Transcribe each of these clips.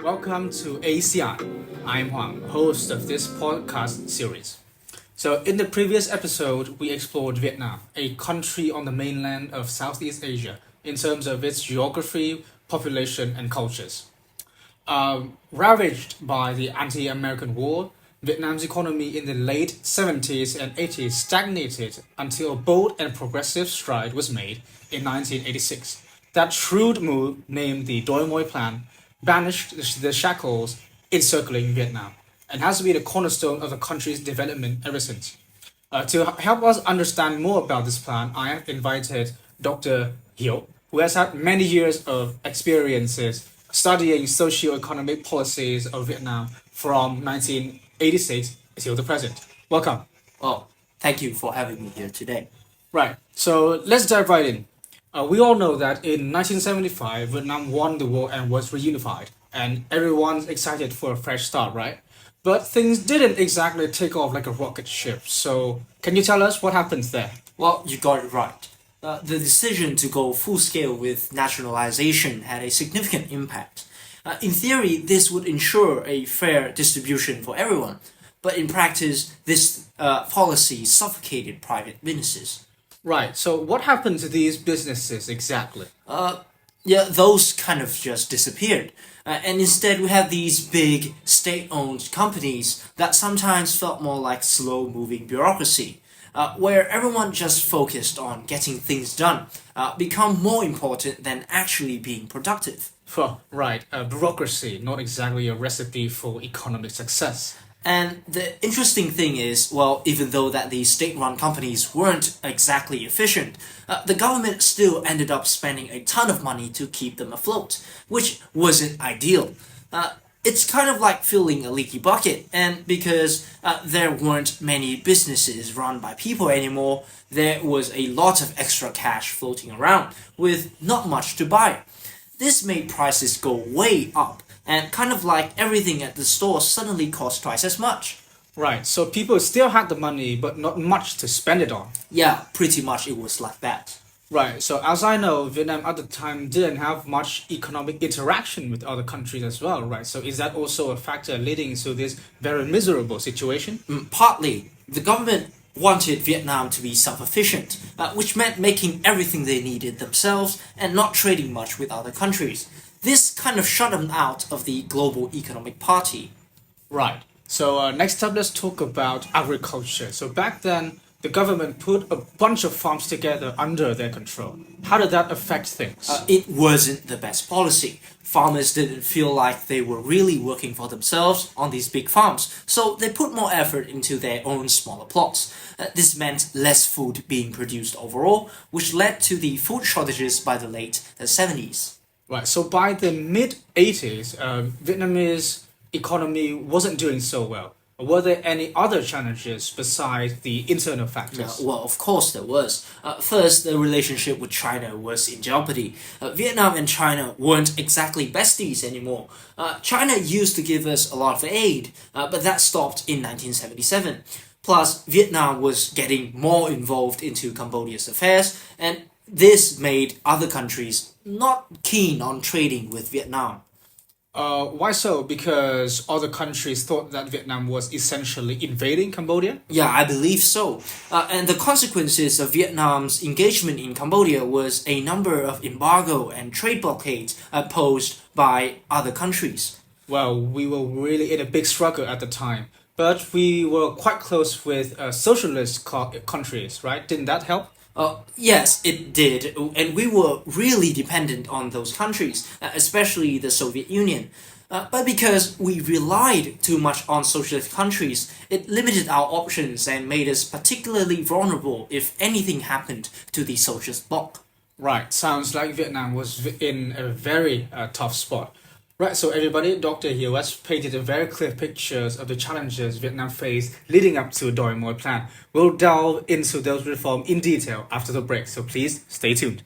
Welcome to ACI. I'm Huang, host of this podcast series. So, in the previous episode, we explored Vietnam, a country on the mainland of Southeast Asia, in terms of its geography, population, and cultures. Ravaged by the anti American War, Vietnam's economy in the late 70s and 80s stagnated until a bold and progressive stride was made in 1986. That shrewd move, named the Doi Moi Plan, banished the shackles encircling Vietnam and has been a cornerstone of the country's development ever since. To help us understand more about this plan, I have invited Dr. Hieu, who has had many years of experiences studying socio-economic policies of Vietnam from 1986 till the present. Welcome. Well, thank you for having me here today. Right, so let's dive right in. We all know that in 1975, Vietnam won the war and was reunified, and everyone's excited for a fresh start, right? But things didn't exactly take off like a rocket ship, so can you tell us what happens there? Well, you got it right. The decision to go full scale with nationalization had a significant impact. In theory, this would ensure a fair distribution for everyone, but in practice, this policy suffocated private businesses. Right, so what happened to these businesses exactly? Yeah, those kind of just disappeared. And instead, we have these big state owned companies that sometimes felt more like slow moving bureaucracy, where everyone just focused on getting things done, become more important than actually being productive. Right, bureaucracy, not exactly a recipe for economic success. And the interesting thing is, well, even though that these state-run companies weren't exactly efficient, the government still ended up spending a ton of money to keep them afloat, which wasn't ideal. It's kind of like filling a leaky bucket, and because there weren't many businesses run by people anymore, there was a lot of extra cash floating around, with not much to buy. This made prices go way up, and kind of like everything at the store suddenly cost twice as much. Right, so people still had the money, but not much to spend it on. Yeah, pretty much it was like that. Right, so as I know, Vietnam at the time didn't have much economic interaction with other countries as well, right? So is that also a factor leading to this very miserable situation? Partly, the government wanted Vietnam to be self-efficient, which meant making everything they needed themselves and not trading much with other countries. This kind of shut them out of the global economic party. Right, so next up, let's talk about agriculture. So back then, the government put a bunch of farms together under their control. How did that affect things? It wasn't the best policy. Farmers didn't feel like they were really working for themselves on these big farms, so they put more effort into their own smaller plots. This meant less food being produced overall, which led to the food shortages by the late 70s. Right, so by the mid 80s, Vietnamese economy wasn't doing so well. Were there any other challenges besides the internal factors? Well, of course there was. First, the relationship with China was in jeopardy. Vietnam and China weren't exactly besties anymore. China used to give us a lot of aid, but that stopped in 1977. Plus, Vietnam was getting more involved into Cambodia's affairs, and this made other countries not keen on trading with Vietnam. Why so? Because other countries thought that Vietnam was essentially invading Cambodia? Yeah, I believe so. And the consequences of Vietnam's engagement in Cambodia was a number of embargo and trade blockades posed by other countries. Well, we were really in a big struggle at the time, but we were quite close with socialist countries, right? Didn't that help? Yes, it did, and we were really dependent on those countries, especially the Soviet Union. But because we relied too much on socialist countries, it limited our options and made us particularly vulnerable if anything happened to the socialist bloc. Right, sounds like Vietnam was in a very tough spot. Right, so everybody, Dr. Hieu has painted a very clear pictures of the challenges Vietnam faced leading up to Doi Moi Plan. We'll delve into those reforms in detail after the break, so please stay tuned.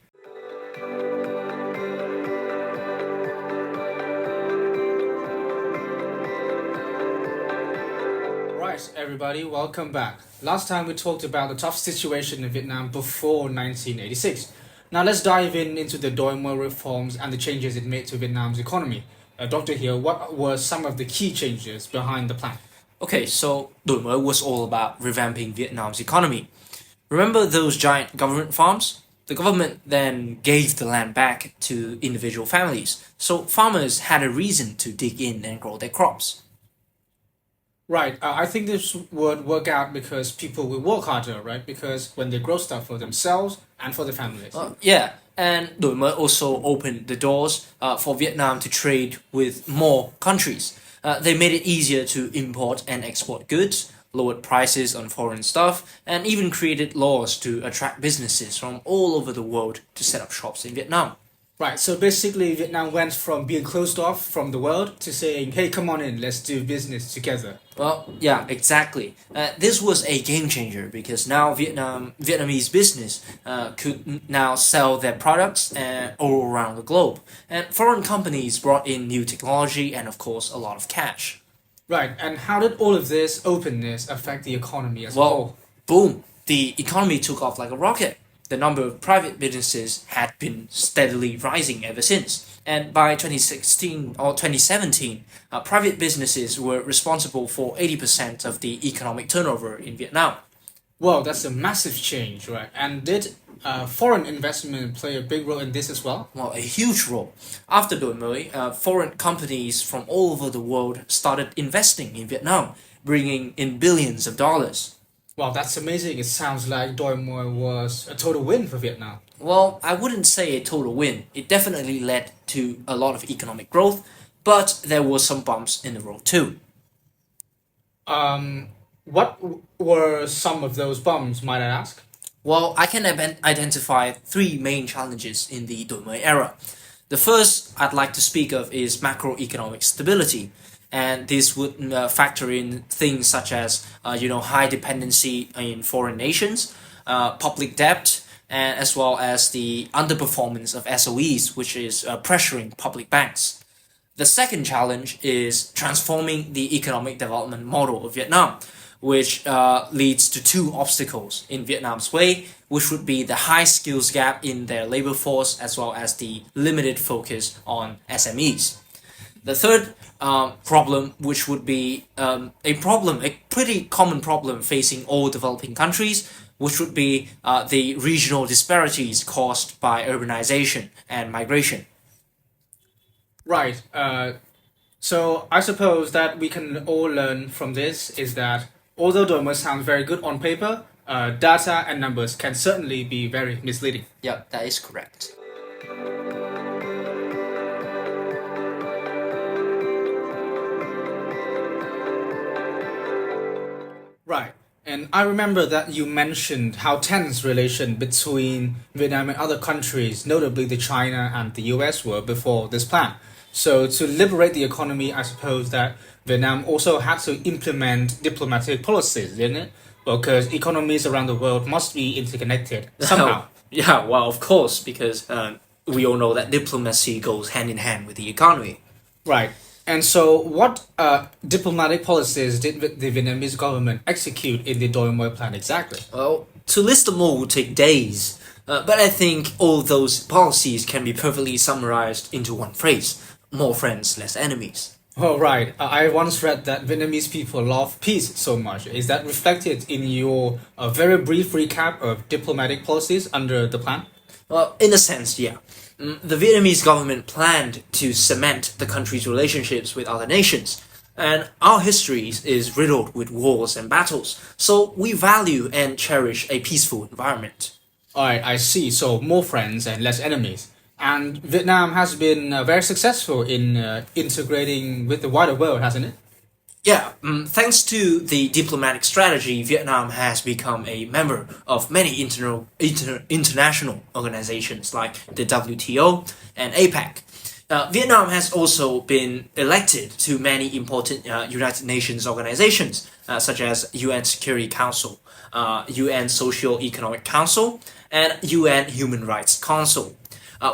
Right, everybody, welcome back. Last time we talked about the tough situation in Vietnam before 1986. Now let's dive into the Doi Moi reforms and the changes it made to Vietnam's economy. Doctor here, what were some of the key changes behind the plan? Okay, so Doi Moi was all about revamping Vietnam's economy. Remember those giant government farms? The government then gave the land back to individual families, so farmers had a reason to dig in and grow their crops. Right, I think this would work out because people will work harder, right? Because when they grow stuff for themselves and for their families. Yeah, and Doi Moi also opened the doors for Vietnam to trade with more countries. They made it easier to import and export goods, lowered prices on foreign stuff, and even created laws to attract businesses from all over the world to set up shops in Vietnam. Right, so basically Vietnam went from being closed off from the world to saying, hey, come on in, let's do business together. Well, yeah, exactly. This was a game changer because now Vietnamese business could now sell their products all around the globe, and foreign companies brought in new technology and, of course, a lot of cash. Right, and how did all of this openness affect the economy as a Well, whole? boom, the economy took off like a rocket. The number of private businesses had been steadily rising ever since. And by 2016 or 2017, private businesses were responsible for 80% of the economic turnover in Vietnam. Well, that's a massive change, right? And did foreign investment play a big role in this as well? Well, a huge role. After Doi Moi, foreign companies from all over the world started investing in Vietnam, bringing in billions of dollars. Wow, that's amazing. It sounds like Doi Moi was a total win for Vietnam. Well, I wouldn't say a total win. It definitely led to a lot of economic growth, but there were some bumps in the road too. What were some of those bumps, might I ask? Well, I can identify three main challenges in the Doi Moi era. The first I'd like to speak of is macroeconomic stability, and this would factor in things such as high dependency in foreign nations, public debt, and as well as the underperformance of SOEs, which is pressuring public banks. The second challenge is transforming the economic development model of Vietnam, which leads to two obstacles in Vietnam's way, which would be the high skills gap in their labor force as well as the limited focus on SMEs. The third problem, which would be a pretty common problem facing all developing countries, which would be the regional disparities caused by urbanization and migration. Right. So I suppose that we can all learn from this is that although Doi Moi sounds very good on paper, data and numbers can certainly be very misleading. Yeah, that is correct. Right. And I remember that you mentioned how tense relation between Vietnam and other countries, notably the China and the US, were before this plan. So to liberate the economy, I suppose that Vietnam also had to implement diplomatic policies, didn't it? Because economies around the world must be interconnected somehow. Yeah, well, of course, because we all know that diplomacy goes hand in hand with the economy. Right. And so what diplomatic policies did the Vietnamese government execute in the Doi Moi plan exactly? Well, to list them all would take days, but I think all those policies can be perfectly summarized into one phrase: more friends, less enemies. Oh, right. I once read that Vietnamese people love peace so much. Is that reflected in your very brief recap of diplomatic policies under the plan? Well, in a sense, yeah. The Vietnamese government planned to cement the country's relationships with other nations, and our history is riddled with wars and battles, so we value and cherish a peaceful environment. Alright, I see. So more friends and less enemies. And Vietnam has been very successful in integrating with the wider world, hasn't it? Yeah, thanks to the diplomatic strategy, Vietnam has become a member of many international organizations like the WTO and APEC. Vietnam has also been elected to many important United Nations organizations, such as UN Security Council, UN Social Economic Council, and UN Human Rights Council.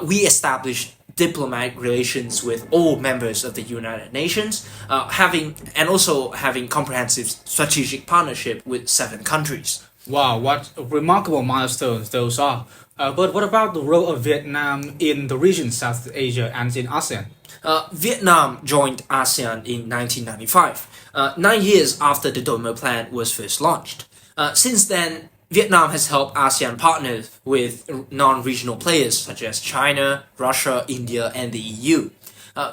We established diplomatic relations with all members of the United Nations, having comprehensive strategic partnership with 7 countries. Wow, what remarkable milestones those are. But what about the role of Vietnam in the region, South Asia, and in ASEAN? Vietnam joined ASEAN in 1995, 9 years after the Doi Moi Plan was first launched. Since then, Vietnam has helped ASEAN partners with non-regional players such as China, Russia, India, and the EU.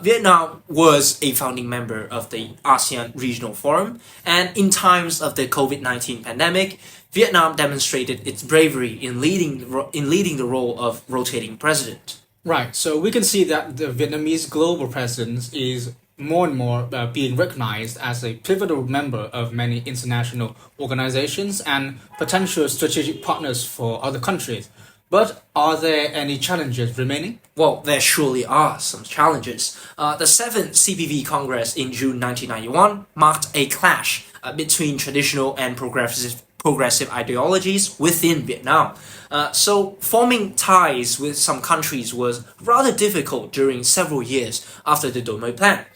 Vietnam was a founding member of the ASEAN Regional Forum, and in times of the COVID-19 pandemic, Vietnam demonstrated its bravery in leading the role of rotating president. Right, so we can see that the Vietnamese global presence is more and more being recognized as a pivotal member of many international organizations and potential strategic partners for other countries. But are there any challenges remaining? Well, there surely are some challenges. The 7th CPV Congress in June 1991 marked a clash between traditional and progressive ideologies within Vietnam. So forming ties with some countries was rather difficult during several years after the Doi Moi Plan.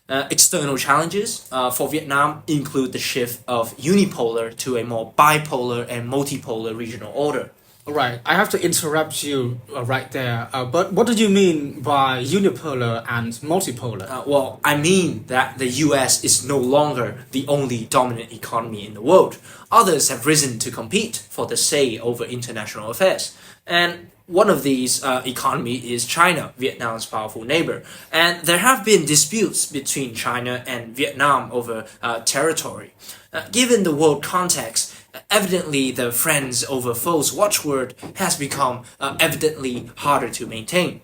External challenges for Vietnam include the shift of unipolar to a more bipolar and multipolar regional order. Right, I have to interrupt you right there. But what did you mean by unipolar and multipolar? Well, I mean that the US is no longer the only dominant economy in the world. Others have risen to compete for the say over international affairs. And one of these economy is China, Vietnam's powerful neighbor. And there have been disputes between China and Vietnam over territory. Given the world context, evidently the friends over foes watchword has become evidently harder to maintain.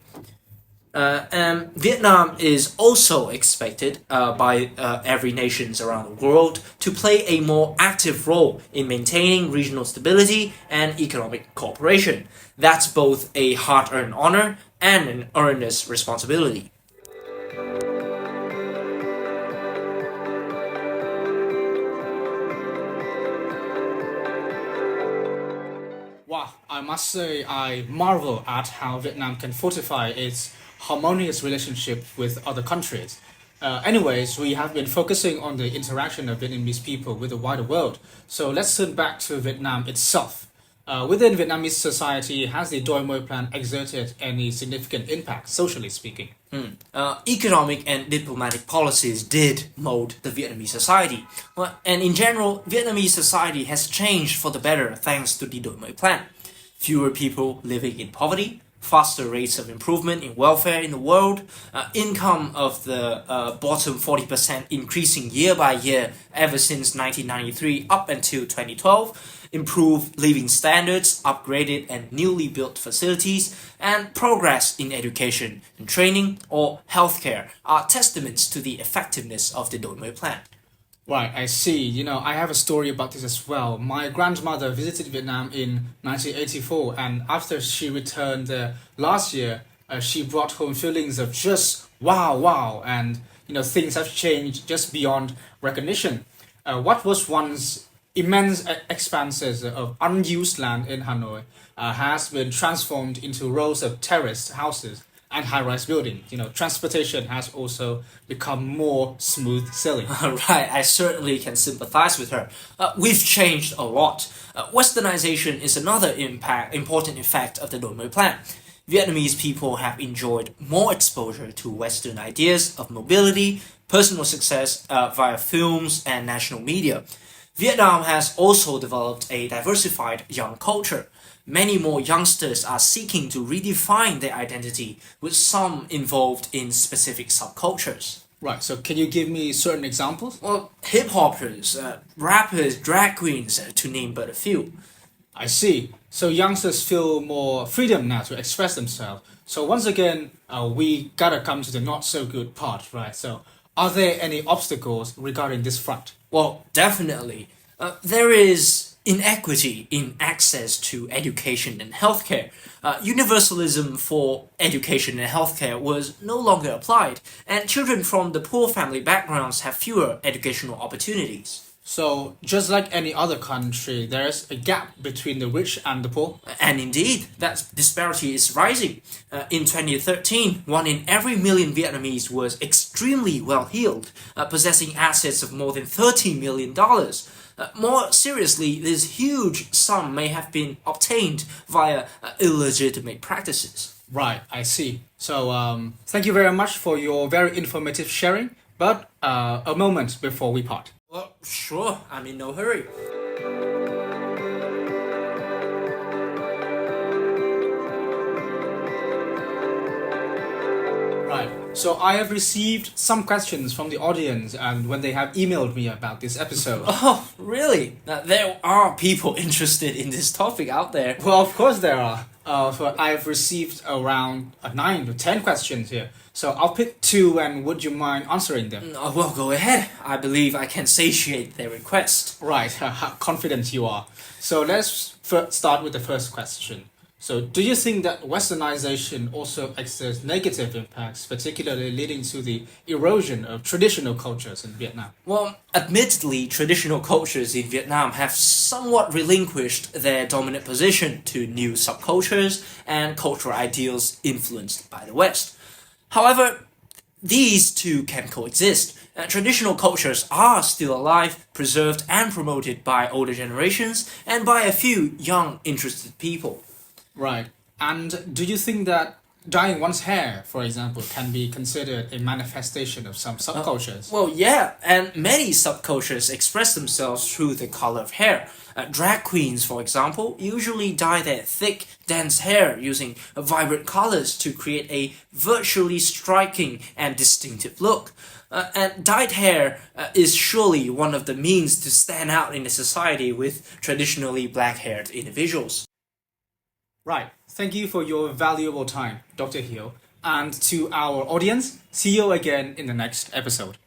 And Vietnam is also expected by every nations around the world to play a more active role in maintaining regional stability and economic cooperation. That's both a hard-earned honor and an earnest responsibility. Wow, I must say I marvel at how Vietnam can fortify its harmonious relationship with other countries. Anyways, we have been focusing on the interaction of Vietnamese people with the wider world. So let's turn back to Vietnam itself. Within Vietnamese society, has the Doi Moi Plan exerted any significant impact, socially speaking? Economic and diplomatic policies did mold the Vietnamese society. And in general, Vietnamese society has changed for the better thanks to the Doi Moi Plan. Fewer people living in poverty, faster rates of improvement in welfare in the world, income of the bottom 40% increasing year by year ever since 1993 up until 2012, improved living standards, upgraded and newly built facilities, and progress in education and training or healthcare are testaments to the effectiveness of the Doi Moi Plan. Right, I see. I have a story about this as well. My grandmother visited Vietnam in 1984, and after she returned there last year, she brought home feelings of just wow, wow, and things have changed just beyond recognition. What was once immense expanses of unused land in Hanoi has been transformed into rows of terraced houses and high-rise buildings. Transportation has also become more smooth sailing. Right, I certainly can sympathize with her. We've changed a lot. Westernization is another important effect of the Doi Moi Plan. Vietnamese people have enjoyed more exposure to Western ideas of mobility, personal success via films and national media. Vietnam has also developed a diversified young culture. Many more youngsters are seeking to redefine their identity, with some involved in specific subcultures. Right, so can you give me certain examples? Well, hip hoppers, rappers, drag queens, to name but a few. I see. So youngsters feel more freedom now to express themselves. So once again, we gotta come to the not so good part, right? So are there any obstacles regarding this front? Well, definitely. There is inequity in access to education and healthcare. Universalism for education and healthcare was no longer applied, and children from the poor family backgrounds have fewer educational opportunities. So just like any other country, there's a gap between the rich and the poor. And indeed, that disparity is rising. In 2013, one in every million Vietnamese was extremely well-heeled, possessing assets of more than $30 million. More seriously, this huge sum may have been obtained via illegitimate practices. Right, I see. So, thank you very much for your very informative sharing. But a moment before we part. Well, sure, I'm in no hurry. Right. So I have received some questions from the audience, and when they have emailed me about this episode. Oh, really? There are people interested in this topic out there. Well, of course there are. So I've received around 9 to 10 questions here. So I'll pick 2, and would you mind answering them? Well, go ahead. I believe I can satiate their request. Right, how confident you are. So let's start with the first question. So, do you think that westernization also exerts negative impacts, particularly leading to the erosion of traditional cultures in Vietnam? Well, admittedly, traditional cultures in Vietnam have somewhat relinquished their dominant position to new subcultures and cultural ideals influenced by the West. However, these two can coexist. Traditional cultures are still alive, preserved, and promoted by older generations and by a few young, interested people. Right. And do you think that dyeing one's hair, for example, can be considered a manifestation of some subcultures? Well, yeah, and many subcultures express themselves through the color of hair. Drag queens, for example, usually dye their thick, dense hair using vibrant colors to create a virtually striking and distinctive look. And dyed hair is surely one of the means to stand out in a society with traditionally black-haired individuals. Right. Thank you for your valuable time, Dr. Hill. And to our audience, see you again in the next episode.